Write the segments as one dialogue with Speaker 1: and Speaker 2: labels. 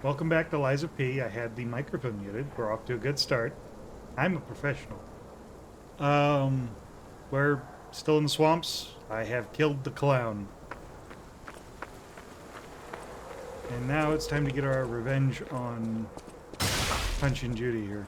Speaker 1: Welcome back to Liza P. I had the microphone muted. We're off to a good start. I'm a professional. Um, we're still in the swamps. I have killed the clown. And now it's time to get our revenge on Punch and Judy here.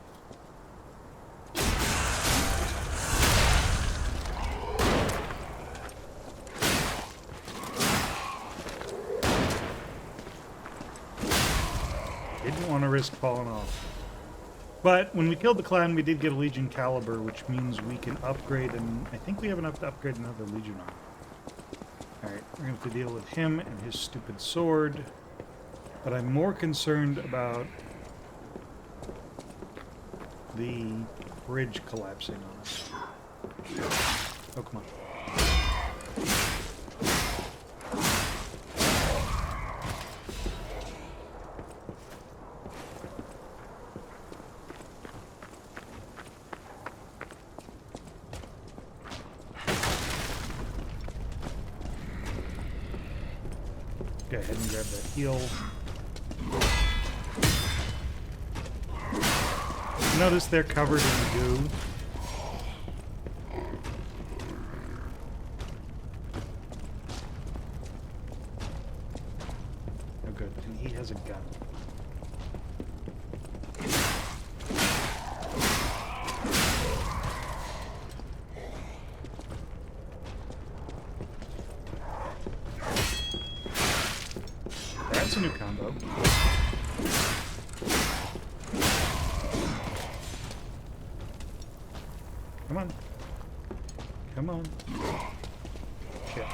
Speaker 1: Didn't want to risk falling off. But when we killed the clown, we did get a Legion caliber, which means we can upgrade, and I think we have enough to upgrade another Legion on. Alright, we're going to have to deal with him and his stupid sword. But I'm more concerned about the bridge collapsing on us. Oh, come on. Go ahead and grab that heal. Notice they're covered in goo. Oh good, and he has a gun. That's a new combo. Come on. Come on. Shit.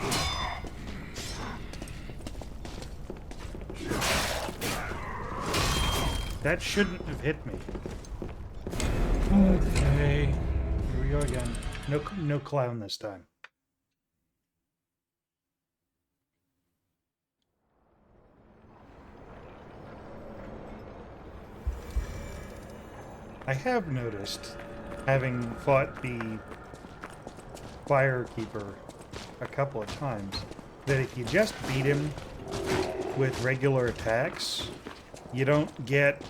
Speaker 1: That shouldn't have hit me. Okay. Here we go again. No clown this time. I have noticed, having fought the Firekeeper a couple of times, that if you just beat him with regular attacks, you don't get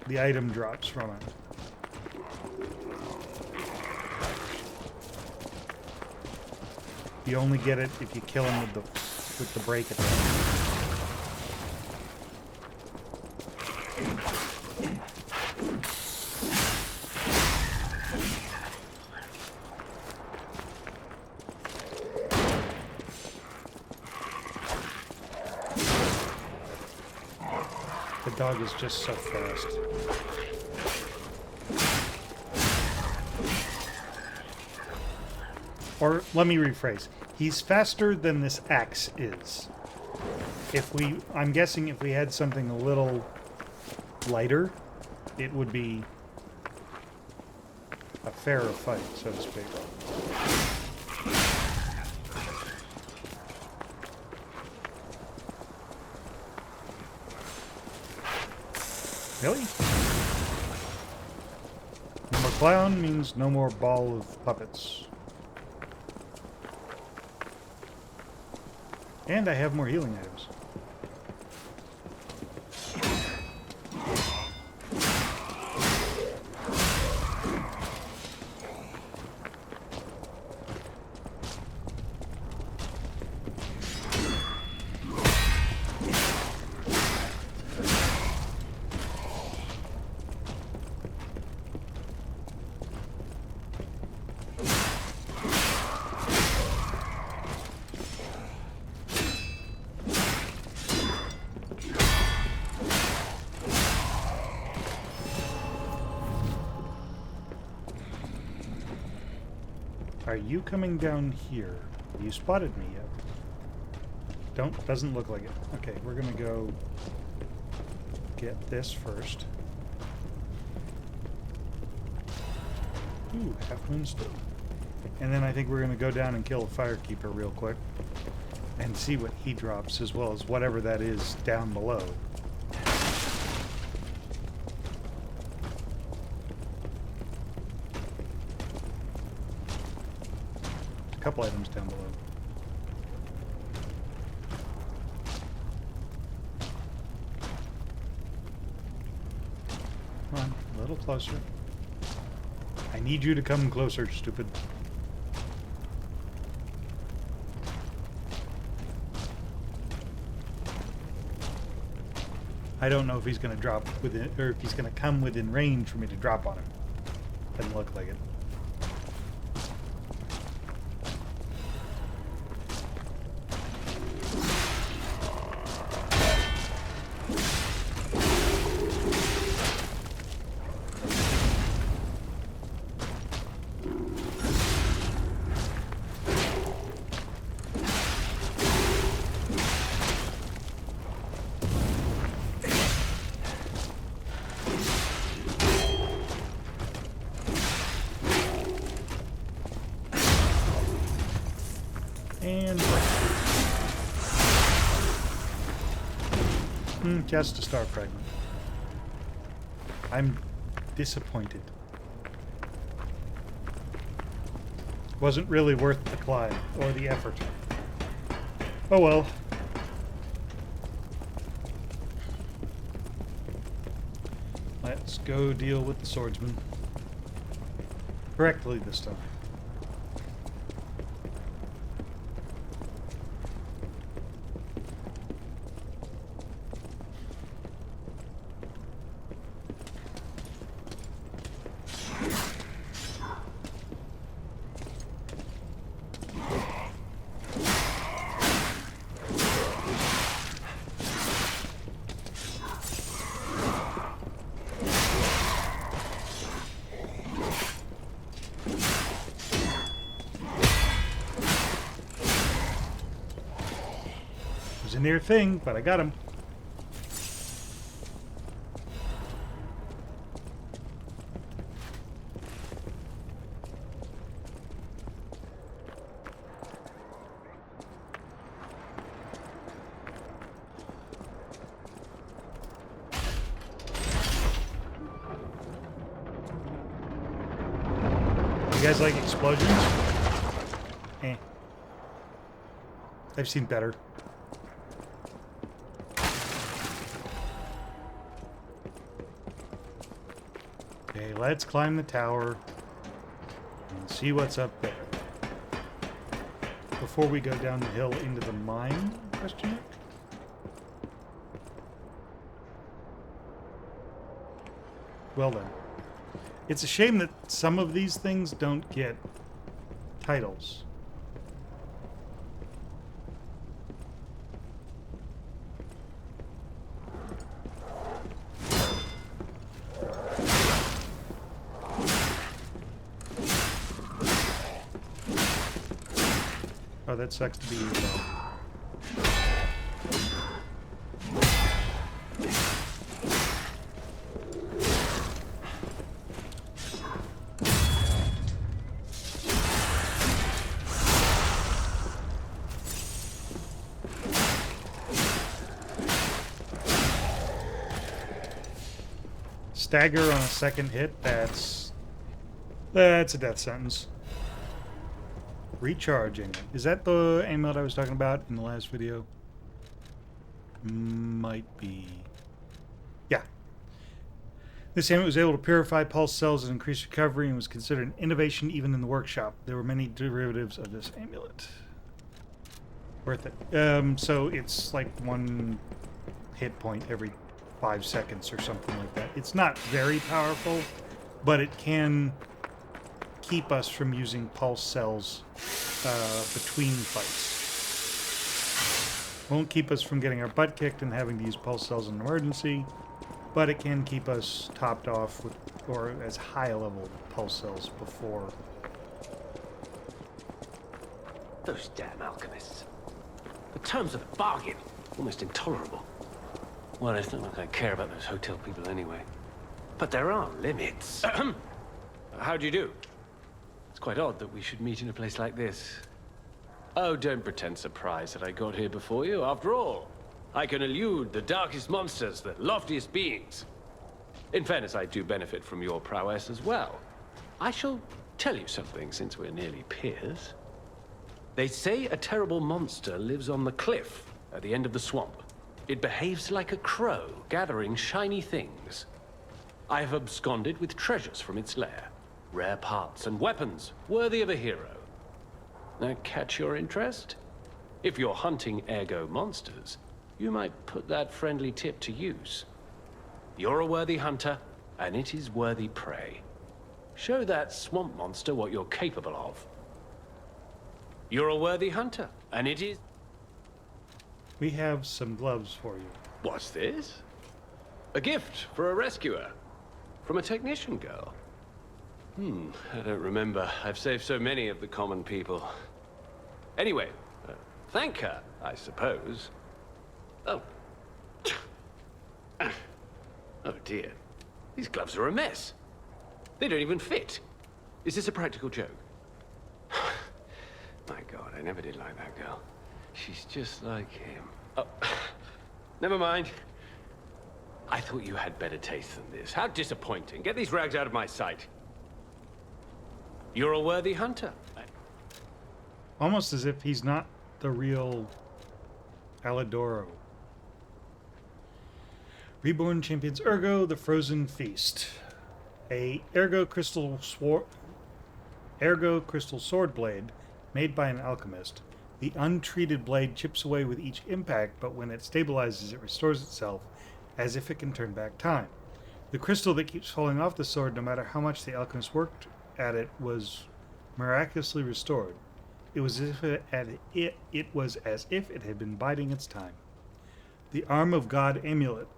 Speaker 1: the item drops from it. You only get it if you kill him with the break attack. The dog is just so fast. Or let me rephrase. He's faster than this axe is. I'm guessing if we had something a little lighter, it would be a fairer fight, so to speak. Really? No more clown means no more ball of puppets. And I have more healing items. Are you coming down here? Have you spotted me yet? Doesn't look like it. Okay, we're gonna go get this first. Ooh, half moonstone. And then I think we're gonna go down and kill a Firekeeper real quick and see what he drops, as well as whatever that is down below. A couple items down below. Closer. I need you to come closer, stupid. I don't know if he's going to drop within, or if he's going to come within range for me to drop on him. Doesn't look like it. And just a star fragment. I'm disappointed. Wasn't really worth the climb or the effort. Oh well. Let's go deal with the swordsman. Correctly this time. A near thing, but I got him. You guys like explosions? Eh. I've seen better. Okay, let's climb the tower and see what's up there. Before we go down the hill into the mine, question mark? Well then. It's a shame that some of these things don't get titles. Oh, that sucks to be you, though. Stagger on a second hit, that's a death sentence. Recharging. Is that the amulet I was talking about in the last video? Might be. Yeah. This amulet was able to purify pulse cells and increase recovery and was considered an innovation even in the workshop. There were many derivatives of this amulet. Worth it. So it's like 1 hit point every 5 seconds or something like that. It's not very powerful, but it can keep us from using pulse cells between fights. Won't keep us from getting our butt kicked and having to use pulse cells in an emergency, but it can keep us topped off with, or as high a level pulse cells before.
Speaker 2: Those damn alchemists. The terms of the bargain, almost intolerable. Well, it's not like I care about those hotel people anyway. But there are limits. How do you do? It's quite odd that we should meet in a place like this. Oh, don't pretend surprised that I got here before you. After all, I can elude the darkest monsters, the loftiest beings. In fairness, I do benefit from your prowess as well. I shall tell you something, since we're nearly peers. They say a terrible monster lives on the cliff at the end of the swamp. It behaves like a crow, gathering shiny things. I have absconded with treasures from its lair. Rare parts and weapons, worthy of a hero. That catch your interest? If you're hunting ergo monsters, you might put that friendly tip to use. You're a worthy hunter, and it is worthy prey. Show that swamp monster what you're capable of. You're a worthy hunter, and it is...
Speaker 1: We have some gloves for you.
Speaker 2: What's this? A gift for a rescuer. From a technician girl. I don't remember. I've saved so many of the common people. Anyway, thank her, I suppose. Oh. Oh dear. These gloves are a mess. They don't even fit. Is this a practical joke? My God, I never did like that girl. She's just like him. Oh, never mind. I thought you had better taste than this. How disappointing. Get these rags out of my sight. You're a worthy hunter.
Speaker 1: Almost as if he's not the real Alidoro. Reborn Champions Ergo, the Frozen Feast. A Ergo Crystal Sword Blade made by an alchemist. The untreated blade chips away with each impact, but when it stabilizes, it restores itself as if it can turn back time. The crystal that keeps falling off the sword, no matter how much the alchemist worked at it, was miraculously restored. It was as if it had been biding its time. The Arm of God Amulet.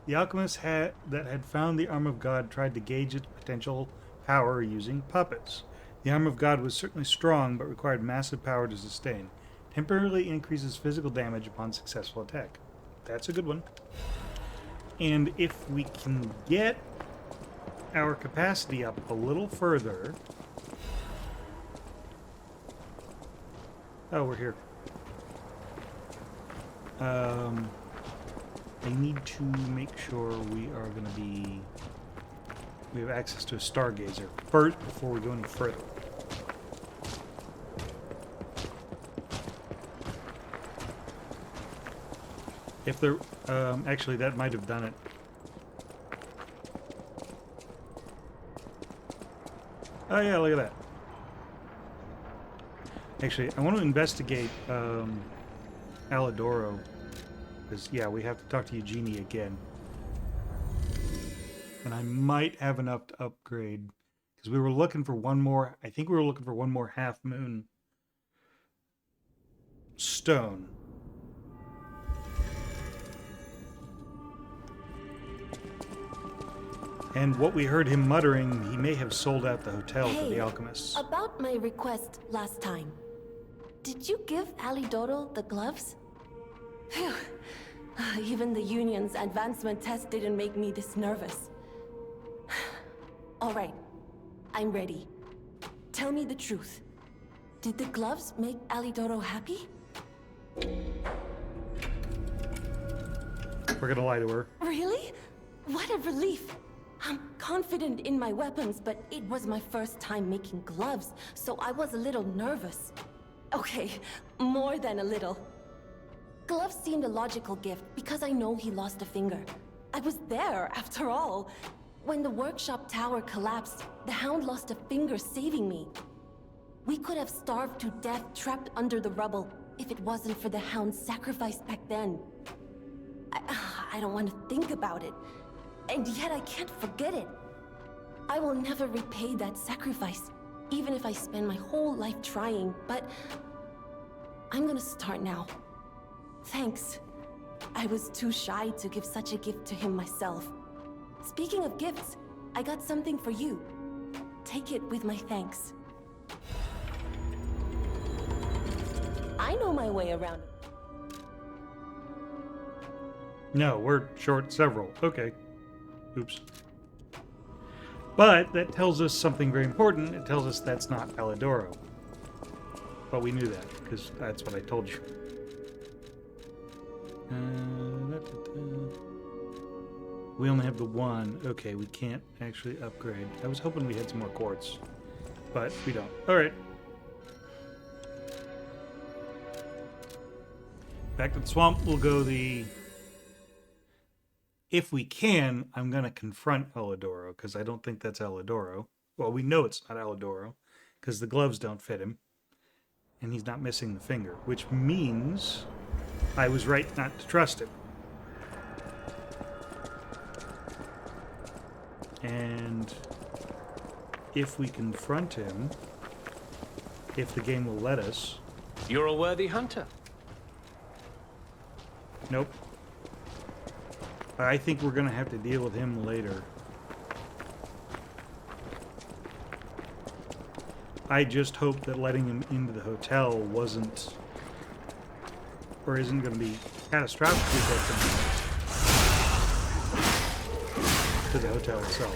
Speaker 1: The alchemist that had found the Arm of God tried to gauge its potential power using puppets. The Arm of God was certainly strong, but required massive power to sustain. Temporarily increases physical damage upon successful attack. That's a good one. And if we can get our capacity up a little further... Oh, we're here. I need to make sure we are going to be... We have access to a stargazer first before we go any further. If there... actually, that might have done it. Oh yeah, look at that. Actually, I want to investigate Alidoro. Because, yeah, we have to talk to Eugenie again. And I might have enough to upgrade. Because we were looking for one more... I think we were looking for one more half-moon stone. And what we heard him muttering, he may have sold out the hotel to the alchemists.
Speaker 3: About my request last time. Did you give Alidoro the gloves? Phew. Even the Union's advancement test didn't make me this nervous. All right, I'm ready. Tell me the truth. Did the gloves make Alidoro happy?
Speaker 1: We're gonna lie to her.
Speaker 3: Really? What a relief. I'm confident in my weapons, but it was my first time making gloves, so I was a little nervous. Okay, more than a little. Gloves seemed a logical gift because I know he lost a finger. I was there, after all. When the workshop tower collapsed, the Hound lost a finger saving me. We could have starved to death trapped under the rubble if it wasn't for the Hound's sacrifice back then. I don't want to think about it. And yet I can't forget it. I will never repay that sacrifice, even if I spend my whole life trying, but I'm gonna start now. Thanks. I was too shy to give such a gift to him myself. Speaking of gifts, I got something for you. Take it with my thanks. I know my way around.
Speaker 1: No, we're short several. Okay. Oops. But that tells us something very important. It tells us that's not Alidoro. But we knew that, because that's what I told you. We only have the one. Okay, we can't actually upgrade. I was hoping we had some more quartz. But we don't. Alright. Back to the swamp. We'll go the if we can, I'm going to confront Elidoro, because I don't think that's Elidoro. Well, we know it's not Elidoro, because the gloves don't fit him. And he's not missing the finger, which means I was right not to trust him. And if we confront him, if the game will let us...
Speaker 2: You're a worthy hunter.
Speaker 1: Nope. I think we're going to have to deal with him later. I just hope that letting him into the hotel wasn't, or isn't going to be catastrophically detrimental to the hotel itself.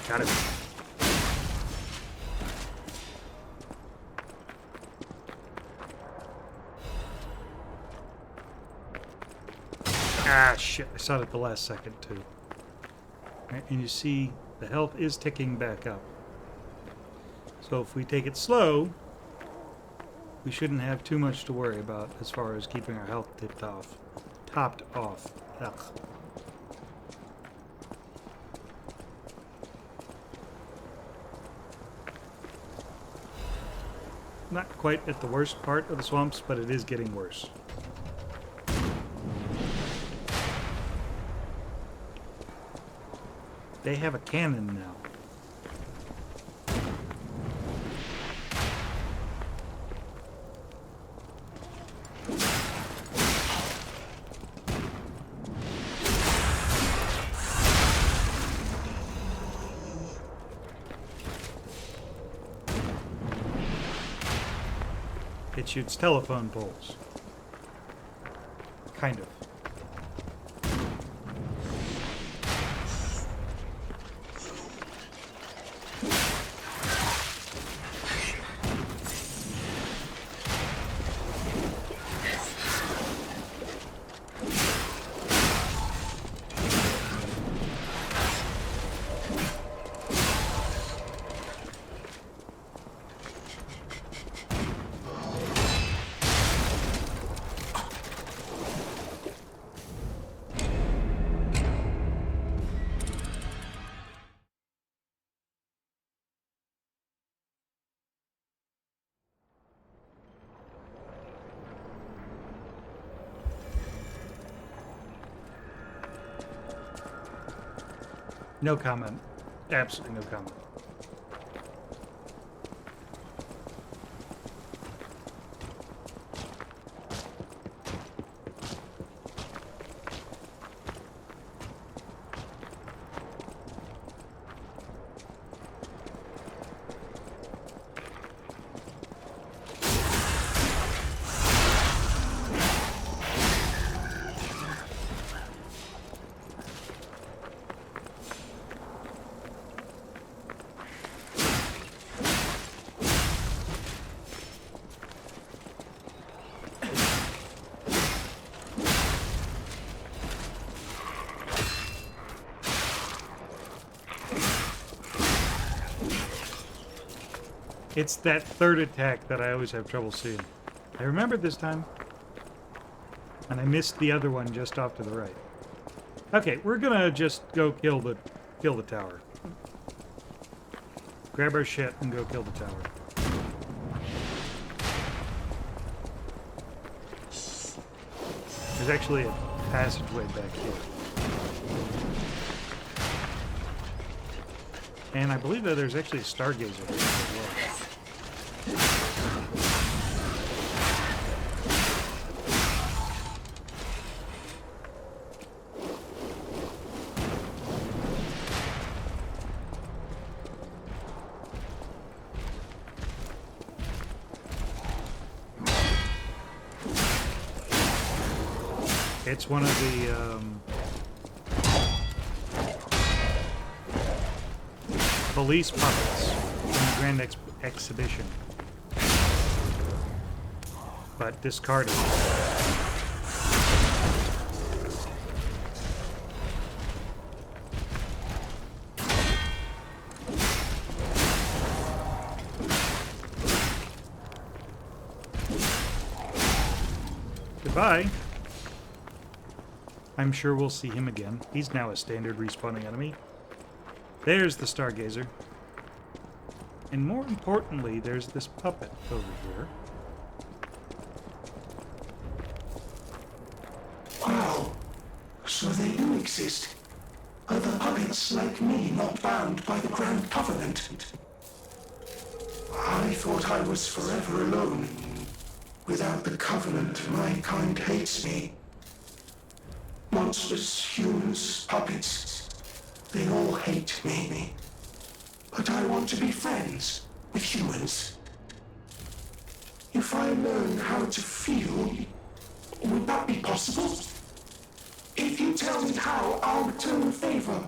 Speaker 1: Got it. Ah, shit. I saw it at the last second, too. Right, and you see the health is ticking back up. So if we take it slow, we shouldn't have too much to worry about as far as keeping our health topped off. Ugh. Not quite at the worst part of the swamps, but it is getting worse. They have a cannon now. It shoots telephone poles. Kind of. No comment. Absolutely no comment. It's that third attack that I always have trouble seeing. I remembered this time. And I missed the other one just off to the right. Okay, we're gonna just go kill the tower. Grab our shit and go kill the tower. There's actually a passageway back here. And I believe that there's actually a stargazer there as well. It's one of the police puppets from the Grand Exhibition. But discarded. Goodbye. I'm sure we'll see him again. He's now a standard respawning enemy. There's the Stargazer. And more importantly, there's this puppet over here.
Speaker 4: Wow. So they do exist. Other puppets like me not bound by the Grand Covenant. I thought I was forever alone. Without the Covenant, my kind hates me. Monsters, humans, puppets, they all hate me. But I want to be friends with humans. If I learn how to feel, would that be possible? If you tell me how, I'll return the favor.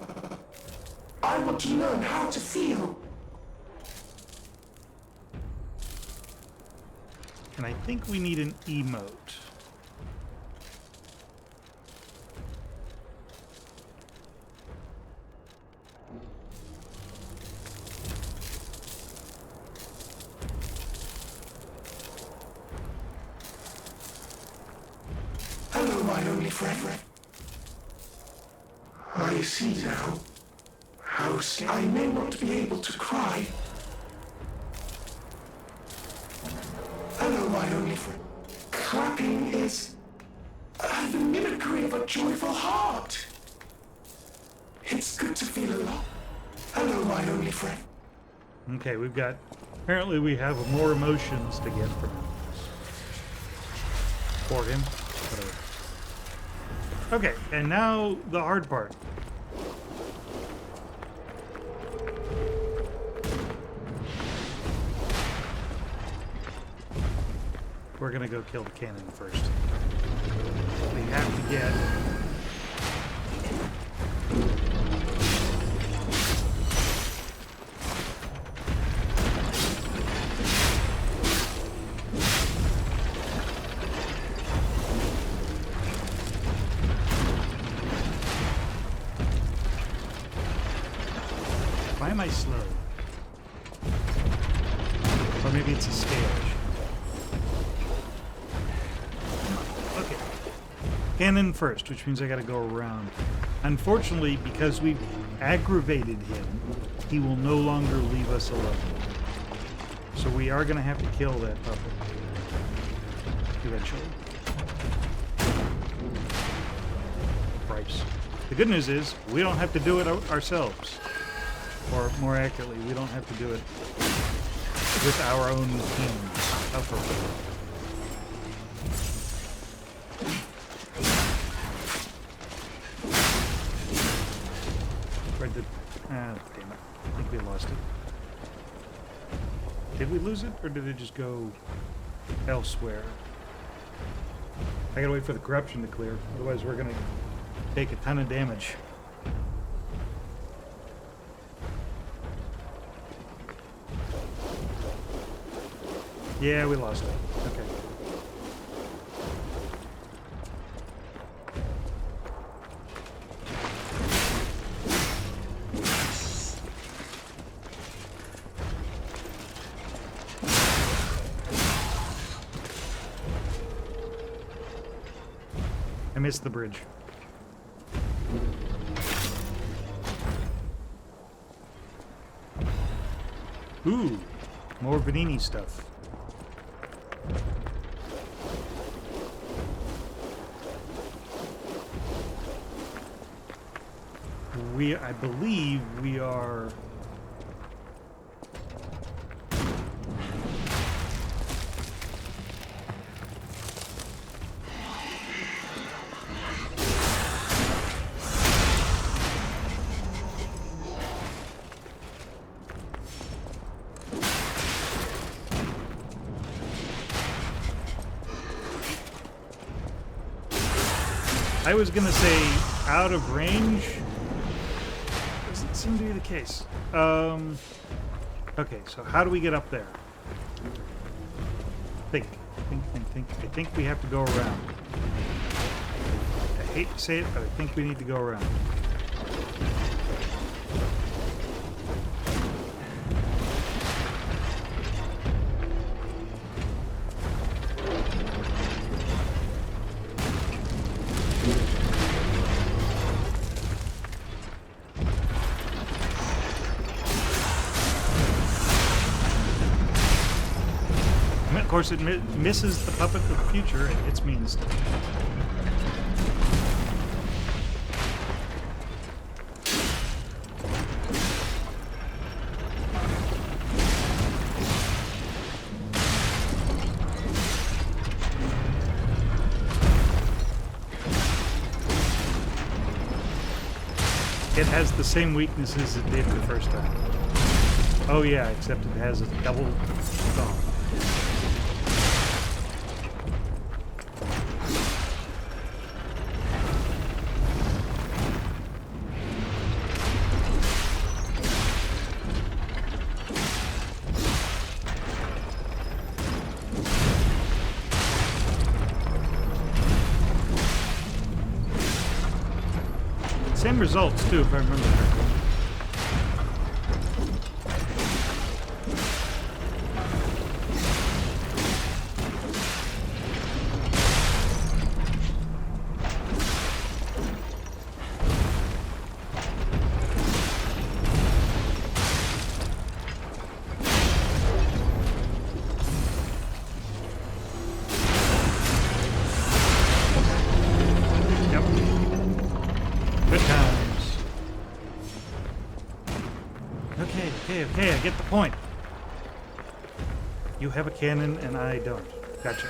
Speaker 4: I want to learn how to feel.
Speaker 1: And I think we need an emote.
Speaker 4: Hello, my only friend. I see now. I may not be able to cry. Hello, my only friend. Clapping is the mimicry of a joyful heart. It's good to feel alive. Hello, my only friend.
Speaker 1: Okay, we've got... Apparently we have more emotions to get from him. For him. Whatever. Okay, and now the hard part. We're gonna go kill the cannon first. We have to get... Why am I slow? Or maybe it's a scale issue. Okay. Cannon first, which means I gotta go around. Unfortunately, because we've aggravated him, he will no longer leave us alone. So we are gonna have to kill that puppet. Eventually. Price. The good news is, we don't have to do it ourselves. Or more accurately, we don't have to do it with our own teams. Where did... Ah, damn it. I think we lost it. Did we lose it, or did it just go elsewhere? I gotta wait for the corruption to clear, otherwise we're gonna take a ton of damage. Yeah, we lost it. Okay. I missed the bridge. Ooh, more Vanini stuff. I believe we are... I was gonna say out of range. seem to be the case. Okay, so how do we get up there? Think. I think we have to go around. I hate to say it, but I think we need to go around. Of course, it misses the puppet of the future and hits me instead. It has the same weaknesses it did the first time. Oh yeah, except it has a double thumb. Same results, too, if I remember correctly. Okay, I get the point. You have a cannon and I don't. Gotcha.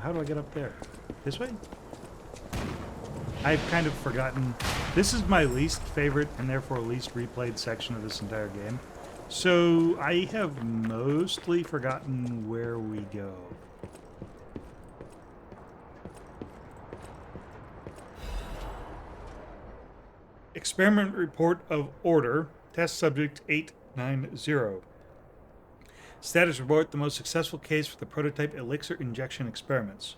Speaker 1: How do I get up there? This way? I've kind of forgotten. This is my least favorite and therefore least replayed section of this entire game. So I have mostly forgotten where we go. Experiment report of order. Test subject 890. Status report, the most successful case for the prototype elixir injection experiments.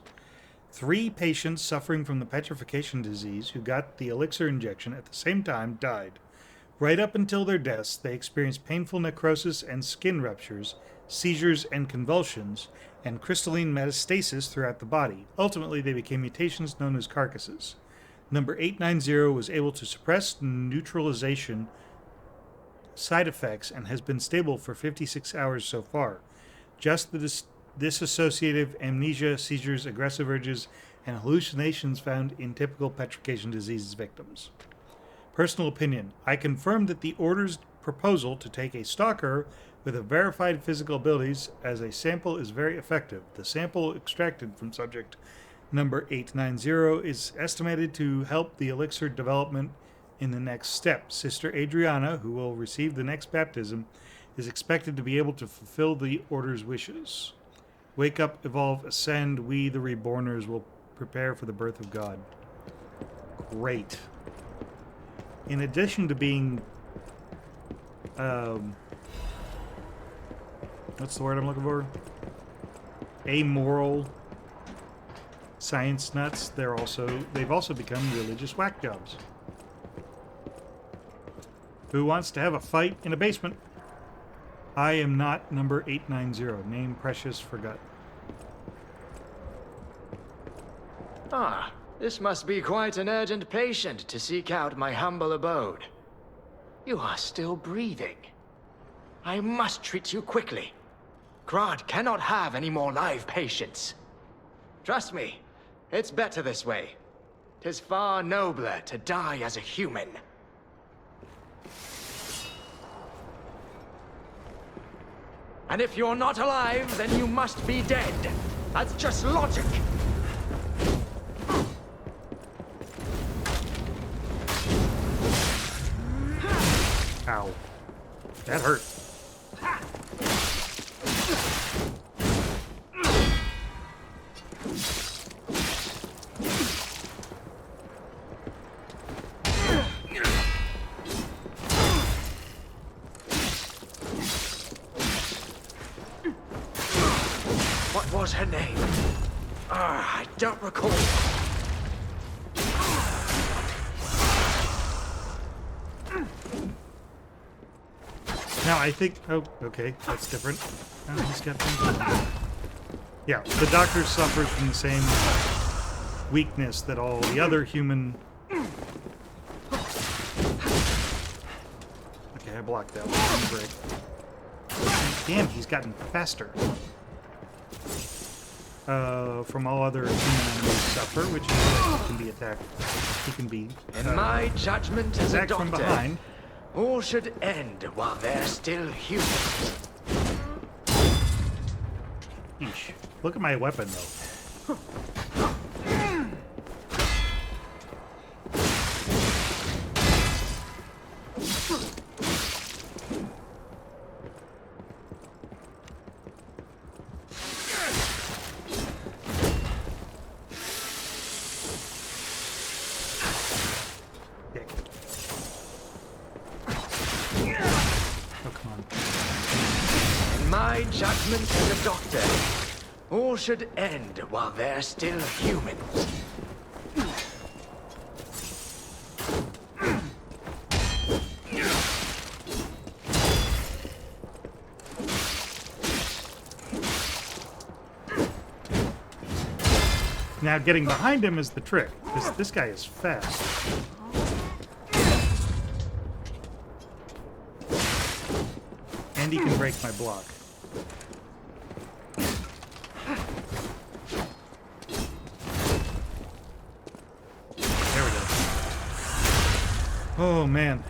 Speaker 1: 3 patients suffering from the petrification disease who got the elixir injection at the same time died. Right up until their deaths, they experienced painful necrosis and skin ruptures, seizures and convulsions, and crystalline metastasis throughout the body. Ultimately, they became mutations known as carcasses. Number 890 was able to suppress neutralization side effects and has been stable for 56 hours so far. Just the dissociative amnesia, seizures, aggressive urges, and hallucinations found in typical petrification disease victims. Personal opinion. I confirm that the Order's proposal to take a stalker with a verified physical abilities as a sample is very effective. The sample extracted from subject number 890 is estimated to help the elixir development in the next step. Sister Adriana, who will receive the next baptism, is expected to be able to fulfill the Order's wishes. Wake up, evolve, ascend. We, the Reborners, will prepare for the birth of God. Great. In addition to being... what's the word I'm looking for? Amoral science nuts, they've also become religious whack jobs. Who wants to have a fight in a basement? I am not number 890. Name precious forgotten.
Speaker 5: Ah, this must be quite an urgent patient to seek out my humble abode. You are still breathing. I must treat you quickly. Grant cannot have any more live patients. Trust me, it's better this way. 'Tis far nobler to die as a human. And if you're not alive, then you must be dead. That's just logic.
Speaker 1: Ow. That hurt.
Speaker 5: What was her name? I don't recall.
Speaker 1: Now I think. Oh, okay, that's different. Oh, he's got things. Yeah, the doctor suffers from the same weakness that all the other human. Okay, I blocked that one. Break. Damn, he's gotten faster. From all other human enemies suffer, which is he can be attacked. He can be.
Speaker 5: In my judgment as a
Speaker 1: attacked from
Speaker 5: doctor,
Speaker 1: behind.
Speaker 5: all should end while they're still human.
Speaker 1: Eesh. Look at my weapon, though. Dick. Oh, come on.
Speaker 5: In my judgment as a doctor, all should end while they're still humans.
Speaker 1: Now, getting behind him is the trick, because this guy is fast. And he can break my block. There we go. Oh, man.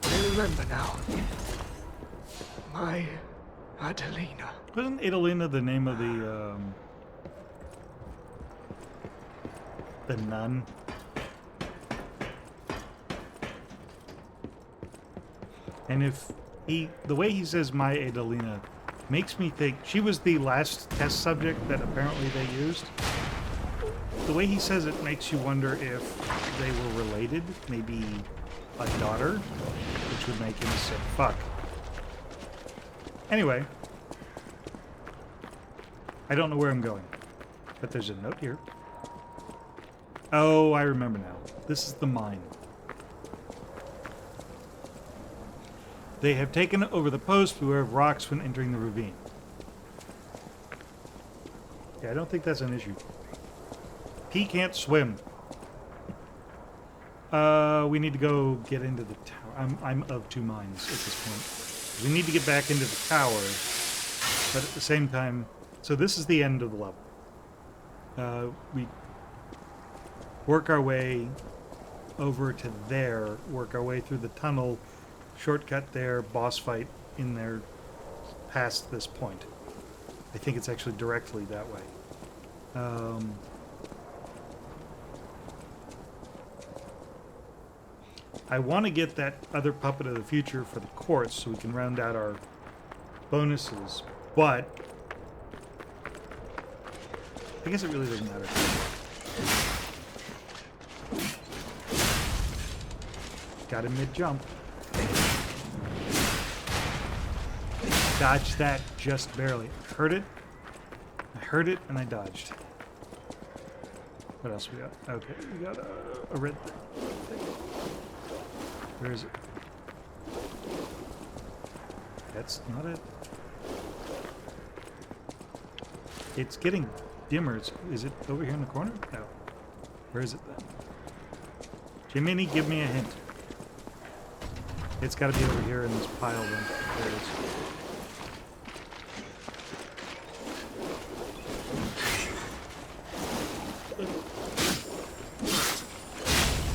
Speaker 5: I remember now. My Adelina.
Speaker 1: Wasn't Adelina the name of the nun? And if the way he says my Adelina makes me think she was the last test subject that apparently they used. The way he says it makes you wonder if they were related, maybe a daughter, which would make him a sick fuck. Anyway, I don't know where I'm going, but there's a note here. Oh, I remember now. This is the mine. They have taken over the post. Beware of rocks when entering the ravine. Yeah, I don't think that's an issue. P can't swim. We need to go get into the tower. I'm of two minds at this point. We need to get back into the tower, but at the same time, so this is the end of the level. We work our way over to there, work our way through the tunnel, shortcut there, boss fight in there, past this point. I think it's actually directly that way. I want to get that other Puppet of the Future for the quartz so we can round out our bonuses, but I guess it really doesn't matter. Got him mid-jump. Dodged that just barely. Heard it. I heard it and I dodged. What else we got? Okay, we got a red thing. Where is it? That's not it. It's getting dimmer. Is it over here in the corner? No. Where is it then? Jiminy, give me a hint. It's got to be over here in this pile then. There it is.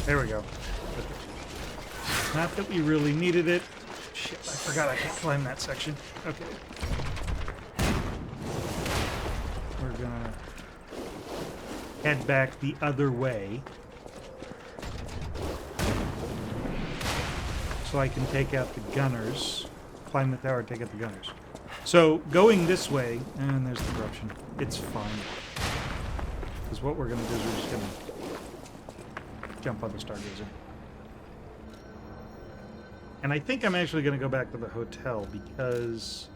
Speaker 1: There we go. Okay. Not that we really needed it. Shit, I forgot I can't climb that section. Okay. We're gonna head back the other way. So I can take out the gunners. Climb the tower, take out the gunners. So, going this way, and there's the corruption. It's fine. Because what we're gonna do is we're just gonna jump on the Stargazer. And I think I'm actually going to go back to the hotel because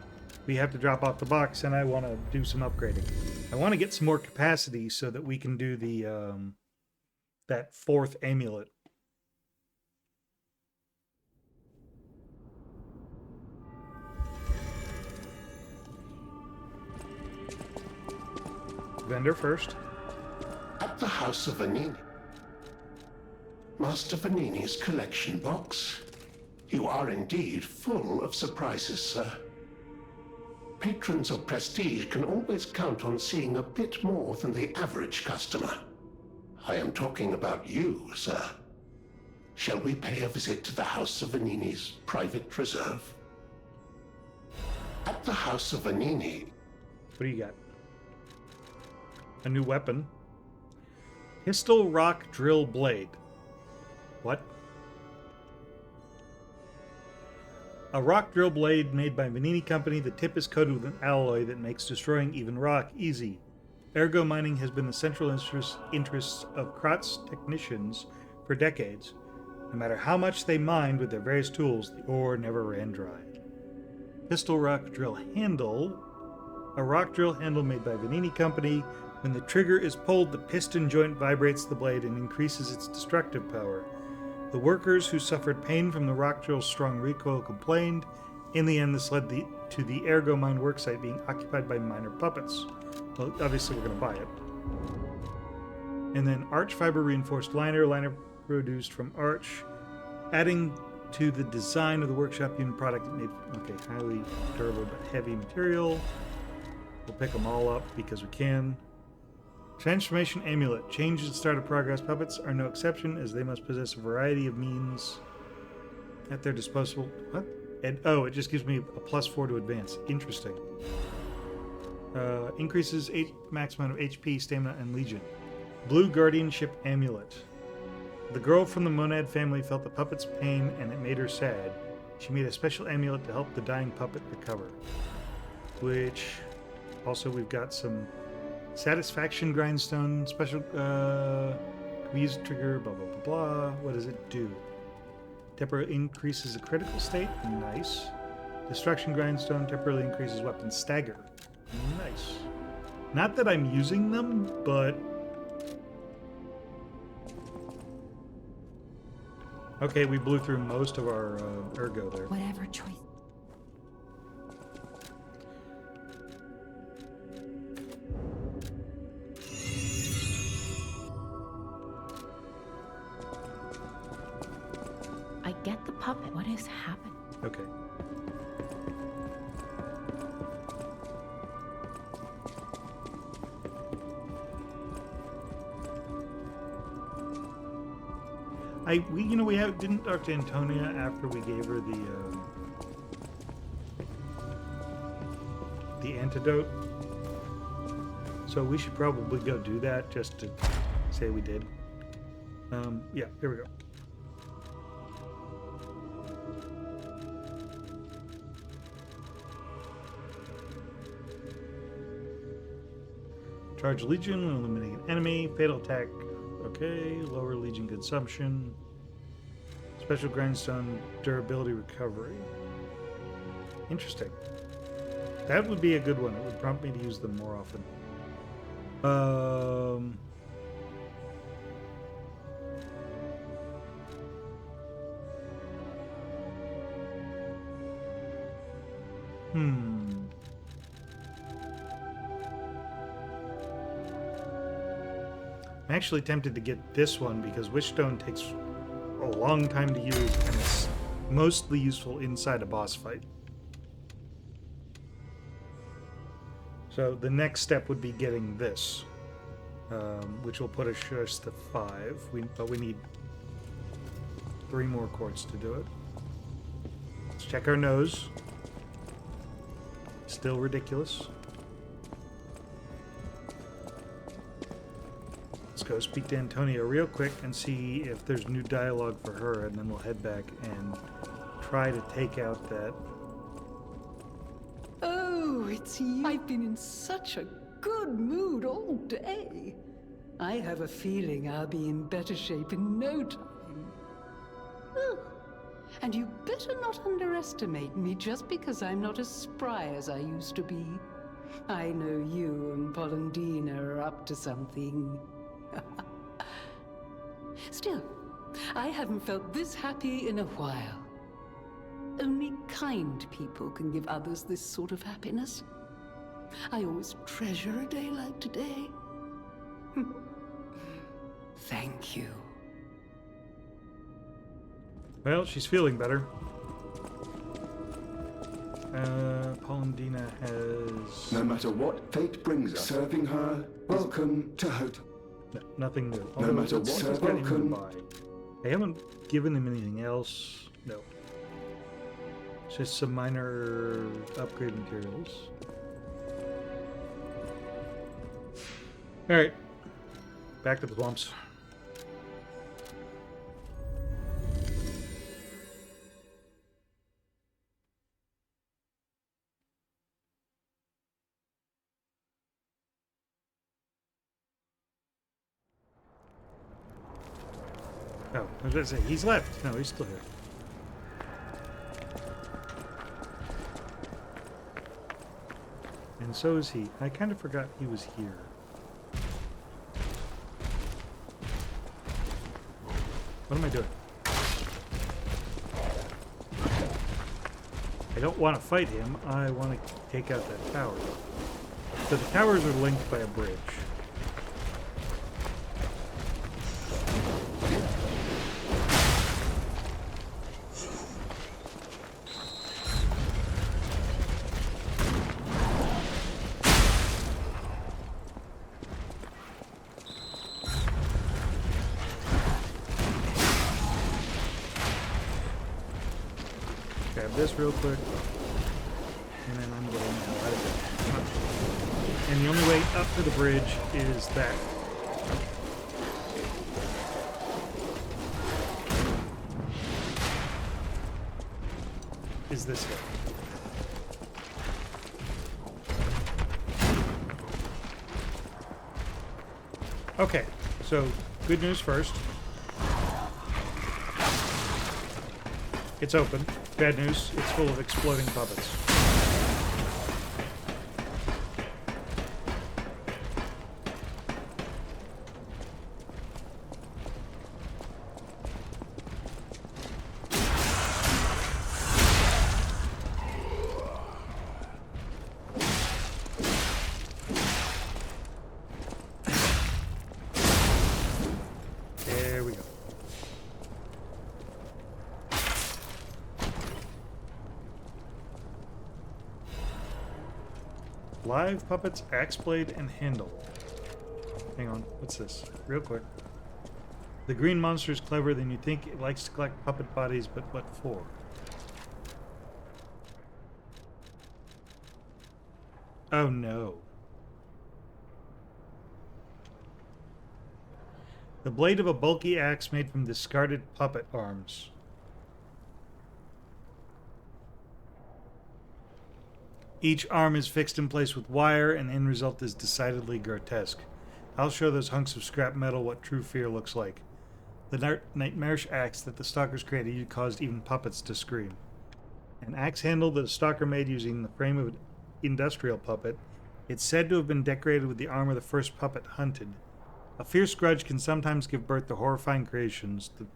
Speaker 1: we have to drop off the box and I want to do some upgrading. I want to get some more capacity so that we can do the that 4th amulet. Vendor first.
Speaker 4: At the House of Vanini. Master Vanini's collection box. You are indeed full of surprises, sir. Patrons of prestige can always count on seeing a bit more than the average customer. I am talking about you, sir. Shall we pay a visit to the House of Vanini's private reserve? At the House of Vanini...
Speaker 1: What do you got? A new weapon. Pistol rock drill blade. What? A rock drill blade made by Vanini Company. The tip is coated with an alloy that makes destroying even rock easy. Ergo mining has been the central interest of Kratz technicians for decades. No matter how much they mined with their various tools, the ore never ran dry. Pistol rock drill handle. A rock drill handle made by Vanini Company. When the trigger is pulled, the piston joint vibrates the blade and increases its destructive power. The workers who suffered pain from the rock drill's strong recoil complained. In the end, this led to the Ergo mine worksite being occupied by miner puppets. Well, obviously we're going to buy it. And then arch fiber reinforced liner produced from arch, adding to the design of the workshop unit product. It made, okay, highly durable but heavy material. We'll pick them all up because we can. Transformation amulet. Change at start of progress. Puppets are no exception, as they must possess a variety of means at their disposal. What? And oh, it just gives me a +4 to advance. Interesting. Increases max amount of HP, stamina, and legion. Blue guardianship amulet. The girl from the Monad family felt the puppet's pain, and it made her sad. She made a special amulet to help the dying puppet recover. Which, also, we've got some satisfaction grindstone, special, we use a trigger, blah, blah, blah, blah. What does it do? Temporarily increases the critical state. Nice. Destruction grindstone temporarily increases weapon stagger. Nice. Not that I'm using them, but... Okay, we blew through most of our ergo there.
Speaker 3: Whatever choice.
Speaker 6: I get the puppet. What has happened?
Speaker 1: Okay. We didn't talk to Antonia after we gave her the antidote. So we should probably go do that just to say we did. Yeah, here we go. Charge Legion when eliminating an enemy. Fatal attack. Okay. Lower Legion consumption. Special grindstone durability recovery. Interesting. That would be a good one. It would prompt me to use them more often. I'm actually tempted to get this one because Wishstone takes a long time to use and it's mostly useful inside a boss fight. So the next step would be getting this, which will put us just to 5. But we need 3 more quartz to do it. Let's check our nose. Still ridiculous. Let's go speak to Antonia real quick and see if there's new dialogue for her, and then we'll head back and try to take out that.
Speaker 7: Oh, it's you. I've been in such a good mood all day. I have a feeling I'll be in better shape in no time. Oh, and you better not underestimate me just because I'm not as spry as I used to be. I know you and Polendina are up to something. Still, I haven't felt this happy in a while. Only kind people can give others this sort of happiness. I always treasure a day like today. Thank you.
Speaker 1: Well, she's feeling better. Polendina has...
Speaker 4: No matter what fate brings us, serving her, welcome to Hotel.
Speaker 1: No, nothing new.
Speaker 4: No matter
Speaker 1: let's
Speaker 4: what,
Speaker 1: just get him to
Speaker 4: welcome.
Speaker 1: buy. They haven't given him anything else. No. Just some minor upgrade materials. Alright. Back to the swamps. Oh, I was going to say, he's left. No, he's still here. And so is he. I kind of forgot he was here. What am I doing? I don't want to fight him. I want to take out that tower. So the towers are linked by a bridge. Grab this real quick, and then I'm getting the hell out of here. And the only way up to the bridge is that. Is this way. Okay, so good news first. It's open. Bad news, it's full of exploding puppets. There we go. Live puppets, axe blade, and handle. Hang on, what's this? Real quick. The green monster is clever than you think. It likes to collect puppet bodies, but what for? Oh no. The blade of a bulky axe made from discarded puppet arms. Each arm is fixed in place with wire, and the end result is decidedly grotesque. I'll show those hunks of scrap metal what true fear looks like. The nightmarish axe that the stalkers created caused even puppets to scream. An axe handle that a stalker made using the frame of an industrial puppet. It's said to have been decorated with the arm of the first puppet hunted. A fierce grudge can sometimes give birth to horrifying creations. The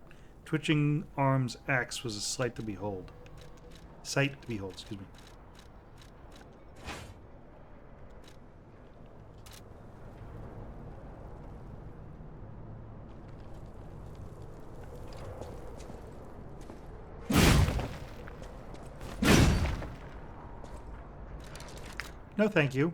Speaker 1: twitching arm's axe was a sight to behold. Excuse me. No, thank you.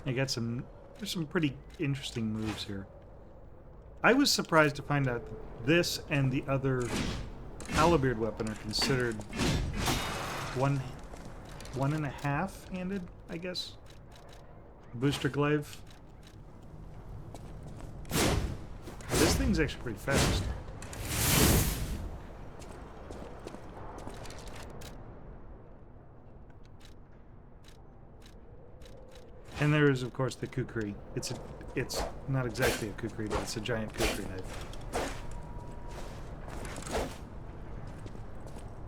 Speaker 1: I got some. There's some pretty interesting moves here. I was surprised to find out that this and the other halberd weapon are considered one and a half handed, I guess. Booster glaive. This thing's actually pretty fast. And there is, of course, the kukri. It's not exactly a kukri, but it's a giant kukri knife.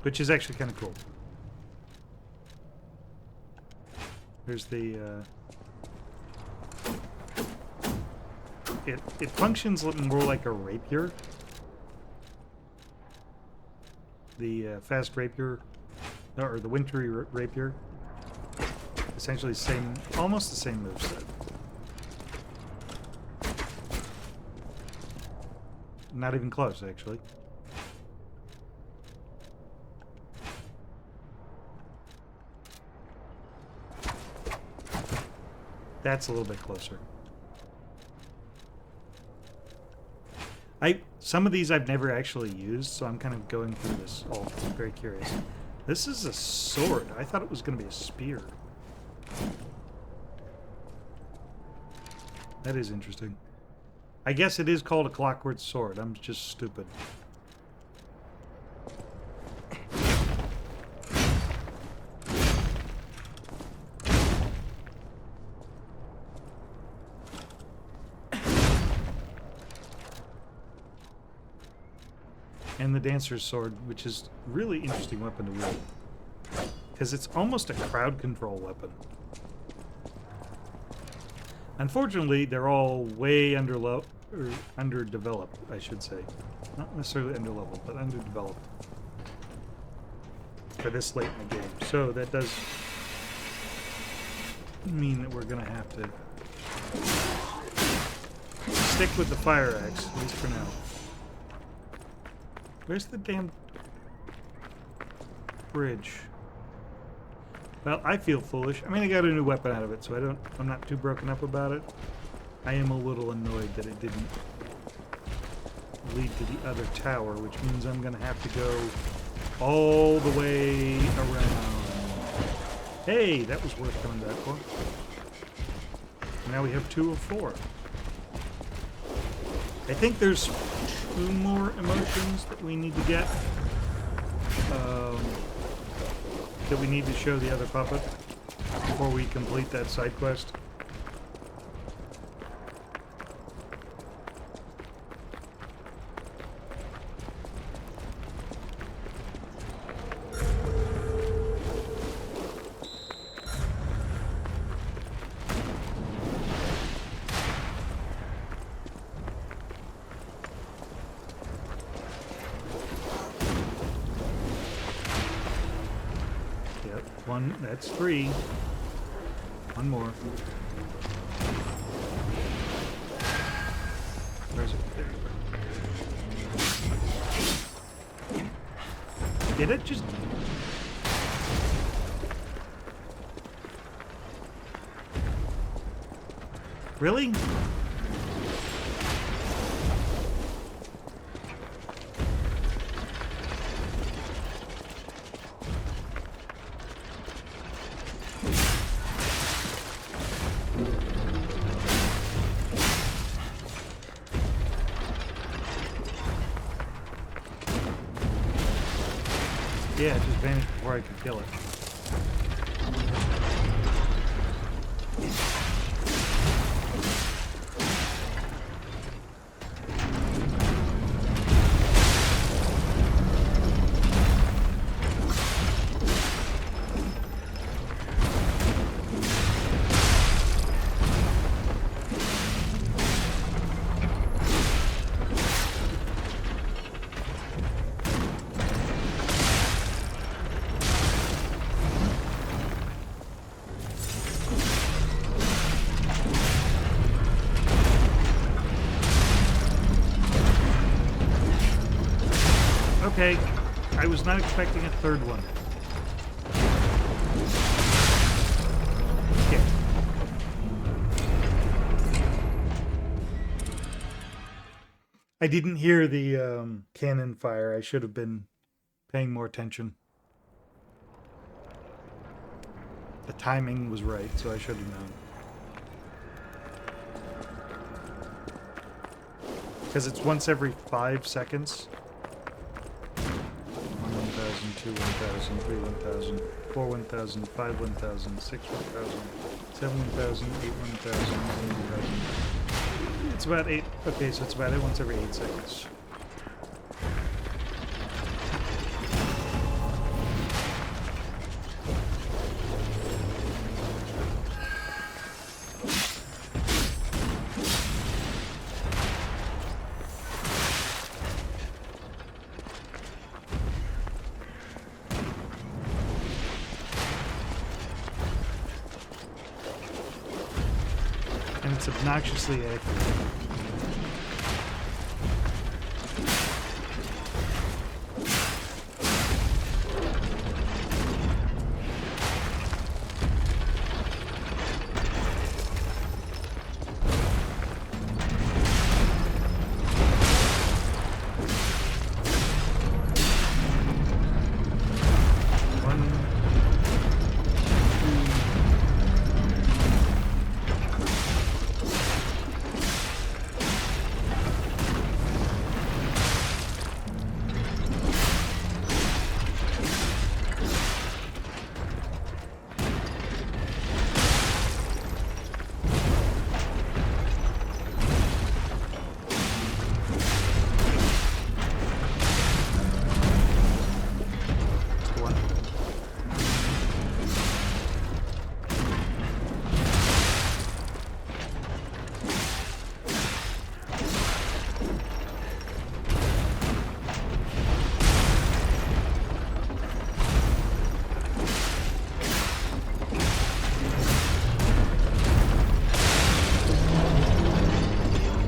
Speaker 1: Which is actually kind of cool. There's the... It functions more like a rapier. The fast rapier, or the wintry rapier. Essentially almost the same moveset. Not even close, actually. That's a little bit closer. Some of these I've never actually used, so I'm kind of going through this all very curious. This is a sword. I thought it was going to be a spear. That is interesting. I guess it is called a clockwork sword. I'm just stupid. And the dancer's sword, which is a really interesting weapon to wield. Because it's almost a crowd control weapon. Unfortunately, they're all way underdeveloped, I should say. Not necessarily underleveled, but underdeveloped. For this late in the game. So that does mean that we're going to have to stick with the fire axe, at least for now. Where's the damn bridge? Well, I feel foolish. I mean, I got a new weapon out of it, so I'm not too broken up about it. I am a little annoyed that it didn't lead to the other tower, which means I'm going to have to go all the way around. Hey, that was worth coming back for. Now we have 2 of 4. I think there's 2 more emotions that we need to get. That we need to show the other puppet before we complete that side quest. That's 3. 1 more. Where's it? There. Did it just... Really? Yeah, it just vanished before I could kill it. Okay, I was not expecting a third one. Okay. I didn't hear the cannon fire. I should have been paying more attention. The timing was right, so I should have known. Because it's once every 5 seconds. 1, 1,000, 2, 1,000, 3, 1,000, 4, 1,000, 5, 1,000, 6, 1,000, 7, 1,000, 8, 1,000, 1,000. It's about 8. Okay, so it's about it once every 8 seconds. It's obnoxiously accurate.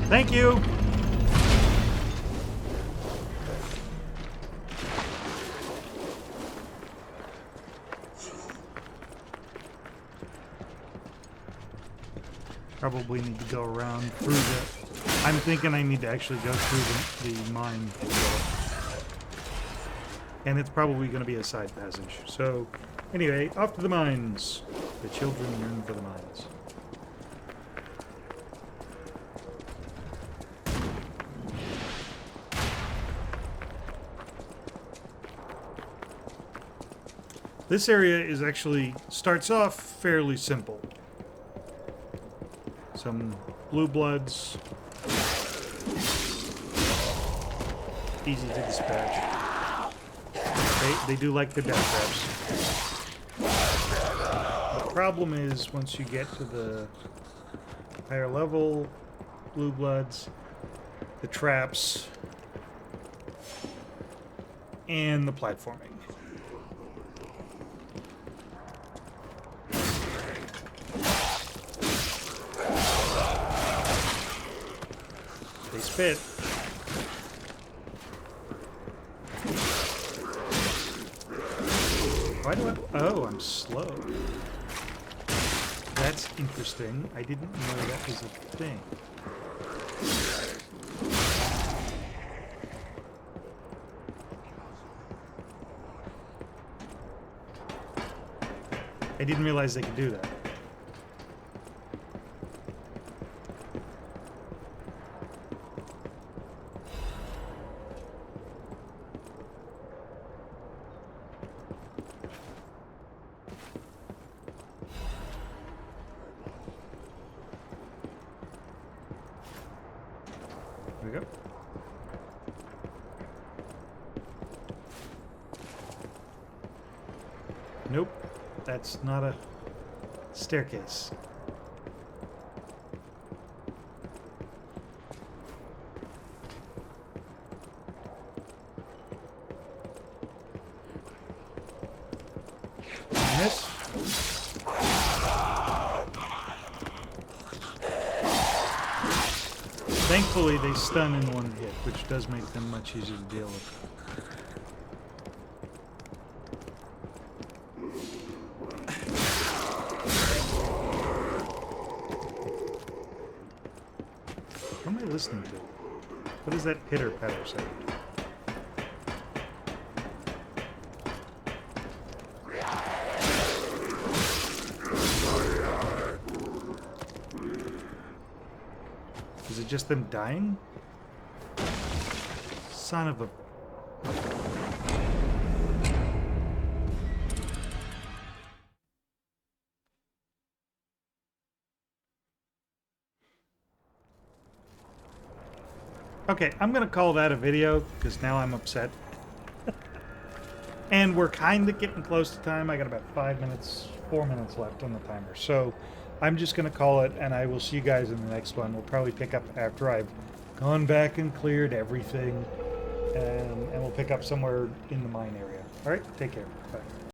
Speaker 1: Thank you. Probably need to go around through the... I'm thinking I need to actually go through the mine. And it's probably going to be a side passage. So, anyway, off to the mines. The children yearn for the mines. This area is actually starts off fairly simple. Some blue bloods. Easy to dispatch. They do like the death traps. The problem is once you get to the higher level blue bloods, the traps, and the platforming. They spit. Why do I... Oh, I'm slow. That's interesting. I didn't know that was a thing. I didn't realize they could do that. There we go. Nope, that's not a staircase. Miss. Thankfully, they stun in one hit, which does make them much easier to deal with. listening to? What is that pitter-patter sound? Is it just them dying? Son of a... Okay, I'm gonna call that a video, because now I'm upset. And we're kind of getting close to time. I got about 4 minutes left on the timer. So I'm just gonna call it, and I will see you guys in the next one. We'll probably pick up after I've gone back and cleared everything. And we'll pick up somewhere in the mine area. Alright, take care. Bye.